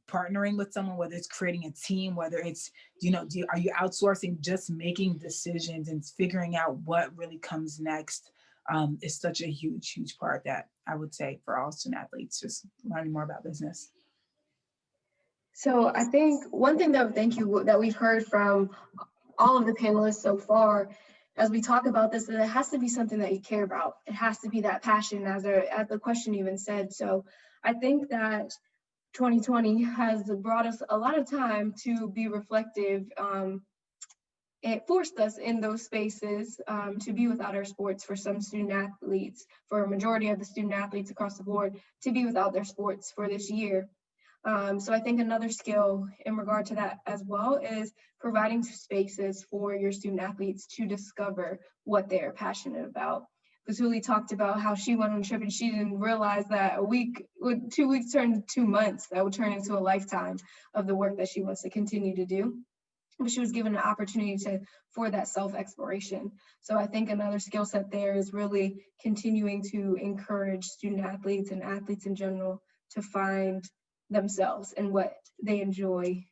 partnering with someone, whether it's creating a team, whether it's, are you outsourcing just making decisions and figuring out what really comes next, is such a huge part that I would say for all student athletes, just learning more about business. So I think one thing that we've heard from all of the panelists so far, as we talk about this, that it has to be something that you care about. It has to be that passion, as the question even said. So I think that 2020 has brought us a lot of time to be reflective. It forced us in those spaces to be without our sports for some student athletes, for a majority of the student athletes across the board, to be without their sports for this year. So I think another skill in regard to that as well is providing spaces for your student athletes to discover what they're passionate about. Batouly talked about how she went on a trip and she didn't realize that 2 weeks turned to 2 months. That would turn into a lifetime of the work that she wants to continue to do. But she was given an opportunity for that self-exploration. So I think another skill set there is really continuing to encourage student athletes and athletes in general to find themselves and what they enjoy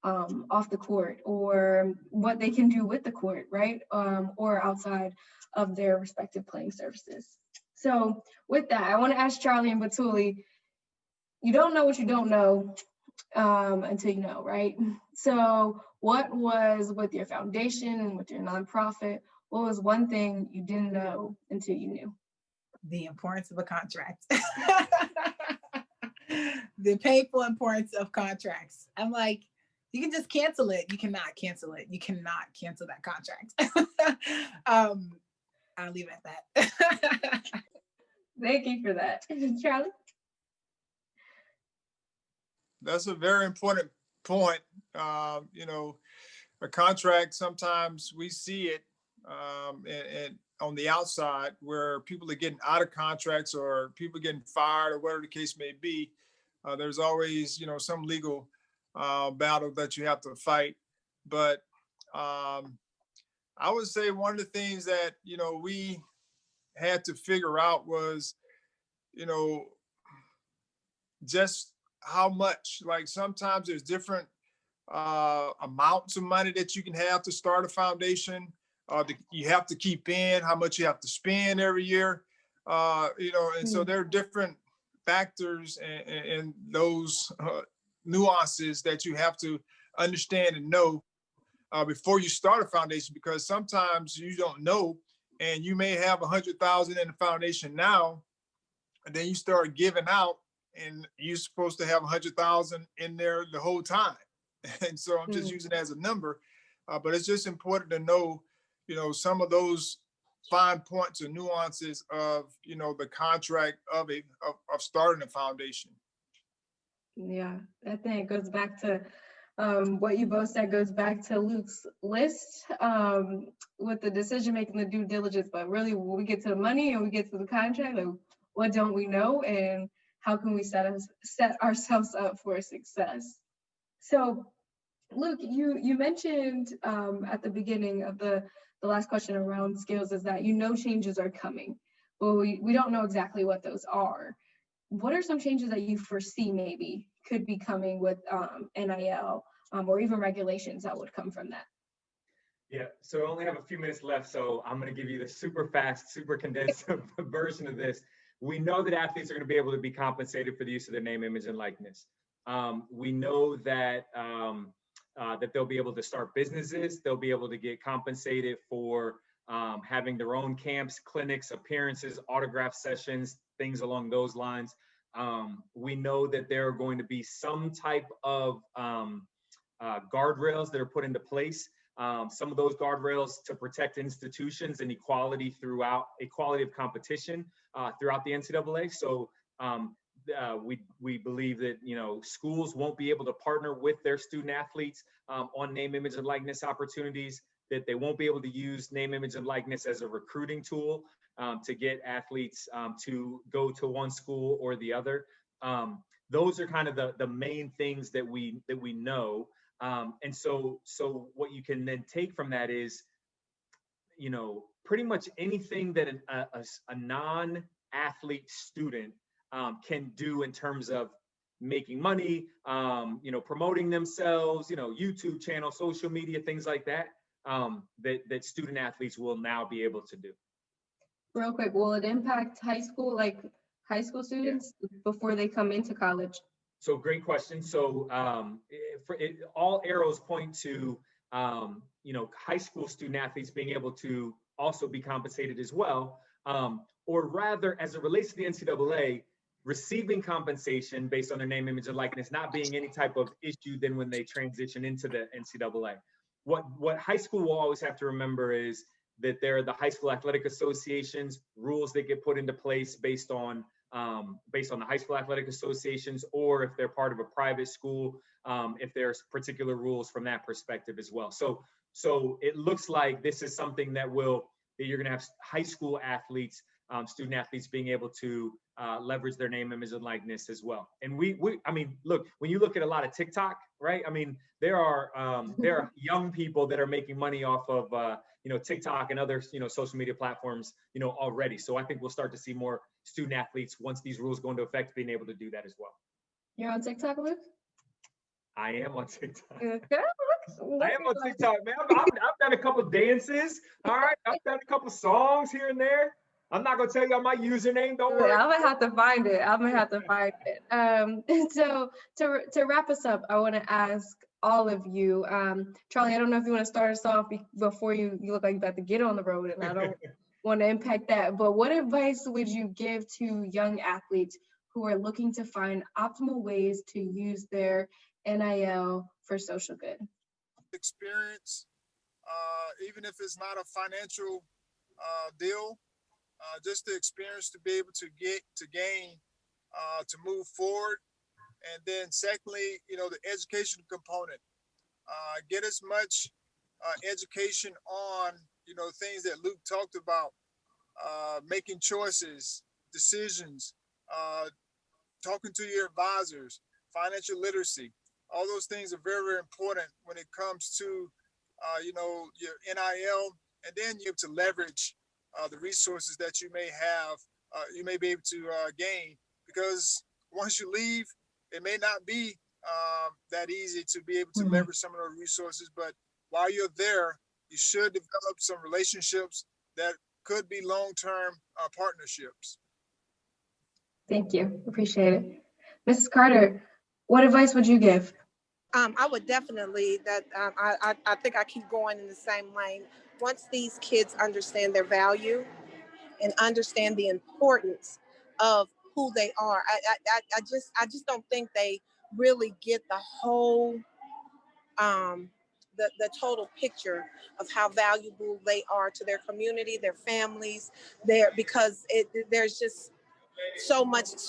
off the court, or what they can do with the court, right? Or outside of their respective playing surfaces. So with that, I want to ask Charlie and Batouly, you don't know what you don't know until you know, right? So what was with your foundation and with your nonprofit, what was one thing you didn't know until you knew? The importance of a contract. The painful importance of contracts. I'm like, you can just cancel it. You cannot cancel it. You cannot cancel that contract. I'll leave it at that. Thank you for that. Charlie? That's a very important point. You know, a contract, sometimes we see it and on the outside where people are getting out of contracts or people getting fired or whatever the case may be. There's always, you know, some legal battle that you have to fight. But I would say one of the things that, you know, we had to figure out was, you know, just how much, like sometimes there's different amounts of money that you can have to start a foundation. You have to keep in how much you have to spend every year, you know, and so there are different factors and those nuances that you have to understand and know before you start a foundation, because sometimes you don't know, and you may have 100,000 in the foundation now, and then you start giving out, and you're supposed to have 100,000 in there the whole time. And so I'm just using it as a number, but it's just important to know, you know, some of those fine points or nuances of, you know, the contract of starting a foundation. Yeah, I think it goes back to what you both said, goes back to Luke's list with the decision making, the due diligence. But really, when we get to the money and we get to the contract, like, what don't we know, and how can we set ourselves up for success? So, Luke, you mentioned at the beginning of the last question around skills is that, you know, changes are coming, but we don't know exactly what those are. What are some changes that you foresee maybe could be coming with NIL or even regulations that would come from that? Yeah, so I only have a few minutes left, so I'm going to give you the super fast, super condensed version of this. We know that athletes are going to be able to be compensated for the use of their name, image, and likeness. We know that that they'll be able to start businesses. They'll be able to get compensated for having their own camps, clinics, appearances, autograph sessions, things along those lines. We know that there are going to be some type of guardrails that are put into place. Some of those guardrails to protect institutions and equality of competition throughout the NCAA. So we believe that, you know, schools won't be able to partner with their student athletes on name, image, and likeness opportunities, that they won't be able to use name, image, and likeness as a recruiting tool to get athletes to go to one school or the other. Those are kind of the main things that we know. And so what you can then take from that is, you know, pretty much anything that a non-athlete student can do in terms of making money, you know, promoting themselves, you know, YouTube channel, social media, things like that, that student athletes will now be able to do. Real quick, will it impact high school students before they come into college? So great question. So all arrows point to, you know, high school student athletes being able to also be compensated as well, or rather, as it relates to the NCAA, receiving compensation based on their name, image, and likeness not being any type of issue then when they transition into the NCAA. What high school will always have to remember is that there are the high school athletic associations, rules that get put into place based on the high school athletic associations, or if they're part of a private school, if there's particular rules from that perspective as well. So it looks like this is something that will that you're going to have high school athletes, student athletes being able to leverage their name, image, and likeness as well. And I mean, look, when you look at a lot of TikTok, right? I mean, there are young people that are making money off of TikTok and other social media platforms already. So I think we'll start to see more student athletes once these rules go into effect being able to do that as well. You're on TikTok, Luke? I am on TikTok. Okay. I am on TikTok, man. I've done a couple dances. All right, I've done a couple songs here and there. I'm not gonna tell y'all my username. Don't worry. I'm gonna have to find it. So to wrap us up, I want to ask all of you, Charlie. I don't know if you want to start us off before you look like you're about to get on the road, and I don't want to impact that. But what advice would you give to young athletes who are looking to find optimal ways to use their NIL for social good? Experience, even if it's not a financial deal, just the experience to be able to gain to move forward. And then secondly, the education component, get as much education on things that Luke talked about, making choices, decisions, talking to your advisors, financial literacy. All those things are very, very important when it comes to your NIL, and then you have to leverage the resources that you may have, you may be able to gain, because once you leave, it may not be that easy to be able to leverage some of those resources. But while you're there, you should develop some relationships that could be long-term partnerships. Thank you. Appreciate it. Mrs. Carter, what advice would you give? I would definitely, I think I keep going in the same lane. Once these kids understand their value and understand the importance of who they are, I just don't think they really get the whole, the total picture of how valuable they are to their community, their families, because there's just so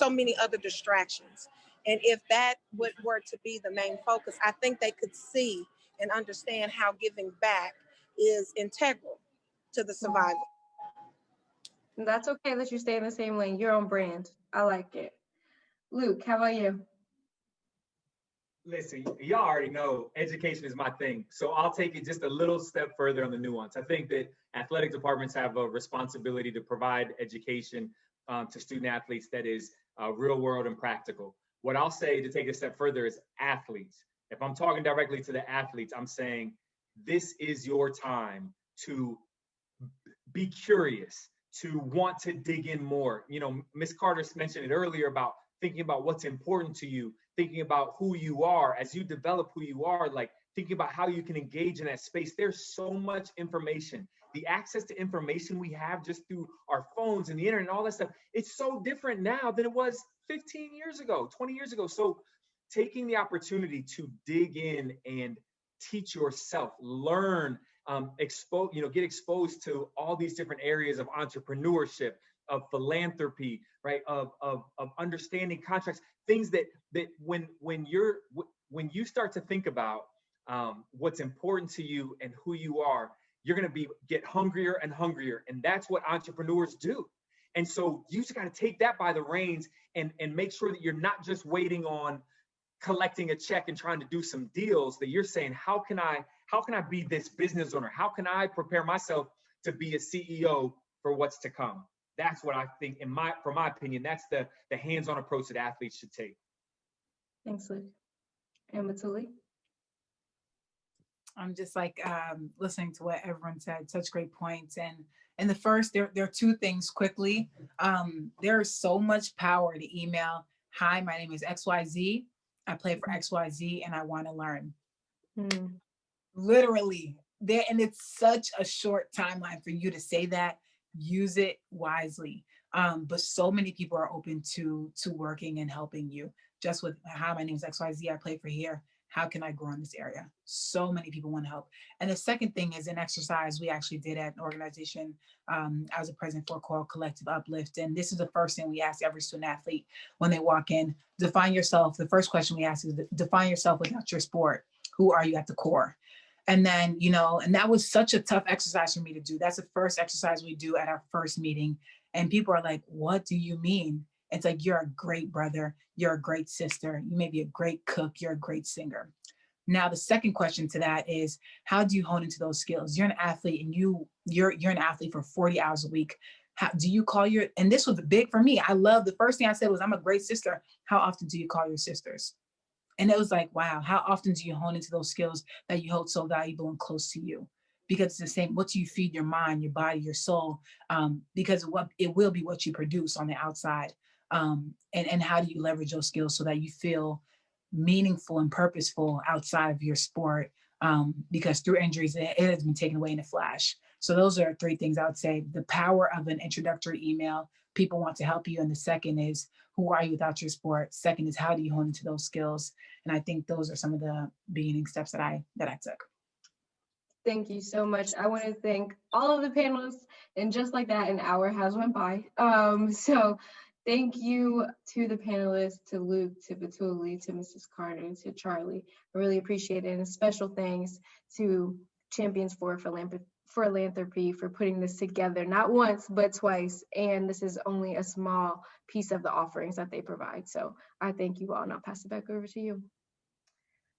many other distractions. And if that were to be the main focus, I think they could see and understand how giving back is integral to the survival. That's okay that you stay in the same lane. You're on brand. I like it. Luke, how about you? Listen, y'all already know education is my thing. So I'll take it just a little step further on the nuance. I think that athletic departments have a responsibility to provide education to student athletes that is real world and practical. What I'll say to take it a step further is athletes. If I'm talking directly to the athletes, I'm saying this is your time to be curious, to want to dig in more. Ms. Carter mentioned it earlier about thinking about what's important to you, thinking about who you are as you develop who you are, like thinking about how you can engage in that space. There's so much information. The access to information we have just through our phones and the internet and all that stuff, it's so different now than it was 15 years ago, 20 years ago. So taking the opportunity to dig in and teach yourself, learn, get exposed to all these different areas of entrepreneurship, of philanthropy, right? Of understanding contracts, things that when you start to think about what's important to you and who you are, you're going to get hungrier and hungrier. And that's what entrepreneurs do. And so you just got to take that by the reins and make sure that you're not just waiting on collecting a check and trying to do some deals, that you're saying, how can I be this business owner? How can I prepare myself to be a CEO for what's to come? That's what I think, from my opinion, that's the hands-on approach that athletes should take. Thanks, Luke. And Batouly? I'm just listening to what everyone said, such great points. And the first, there are two things quickly. There is so much power to email. Hi, my name is XYZ. I play for XYZ and I want to learn. Literally there. And it's such a short timeline for you to say that. Use it wisely. But so many people are open to working and helping you. Just with, hi, my name is XYZ. I play for here. How can I grow in this area? So many people want to help. And the second thing is an exercise we actually did at an organization. I was a president for called Collective Uplift. And this is the first thing we ask every student athlete when they walk in. Define yourself. The first question we ask is define yourself without your sport. Who are you at the core? And then, you know, and that was such a tough exercise for me to do. That's the first exercise we do at our first meeting. And people are like, what do you mean? It's like, you're a great brother. You're a great sister. You may be a great cook. You're a great singer. Now, the second question to that is, how do you hone into those skills? You're an athlete and you're an athlete for 40 hours a week. How do you call your, and this was big for me. I love, the first thing I said was, I'm a great sister. How often do you call your sisters? And it was like, wow, how often do you hone into those skills that you hold so valuable and close to you? Because it's the same, what do you feed your mind, your body, your soul? Because what it will be what you produce on the outside. And how do you leverage those skills so that you feel meaningful and purposeful outside of your sport? Because through injuries, it has been taken away in a flash. So those are three things I would say. The power of an introductory email, people want to help you. And the second is, who are you without your sport? Second is, how do you hone into those skills? And I think those are some of the beginning steps that I took. Thank you so much. I want to thank all of the panelists, and just like that, an hour has went by. So thank you to the panelists, to Luke, to Batouly, to Mrs. Carter, to Charlie. I really appreciate it. And a special thanks to Champions for Philanthropy for putting this together, not once, but twice. And this is only a small piece of the offerings that they provide. So I thank you all, and I'll pass it back over to you.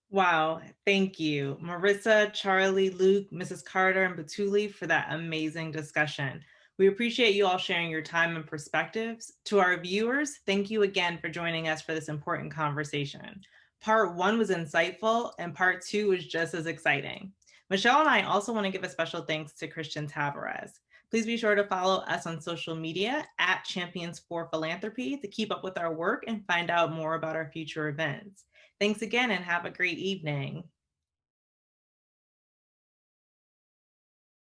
Wow, thank you, Marissa, Charlie, Luke, Mrs. Carter, and Batouly for that amazing discussion. We appreciate you all sharing your time and perspectives. To our viewers, thank you again for joining us for this important conversation. Part 1 was insightful, and part 2 was just as exciting. Michelle and I also want to give a special thanks to Christian Tavares. Please be sure to follow us on social media at Champions for Philanthropy to keep up with our work and find out more about our future events. Thanks again and have a great evening.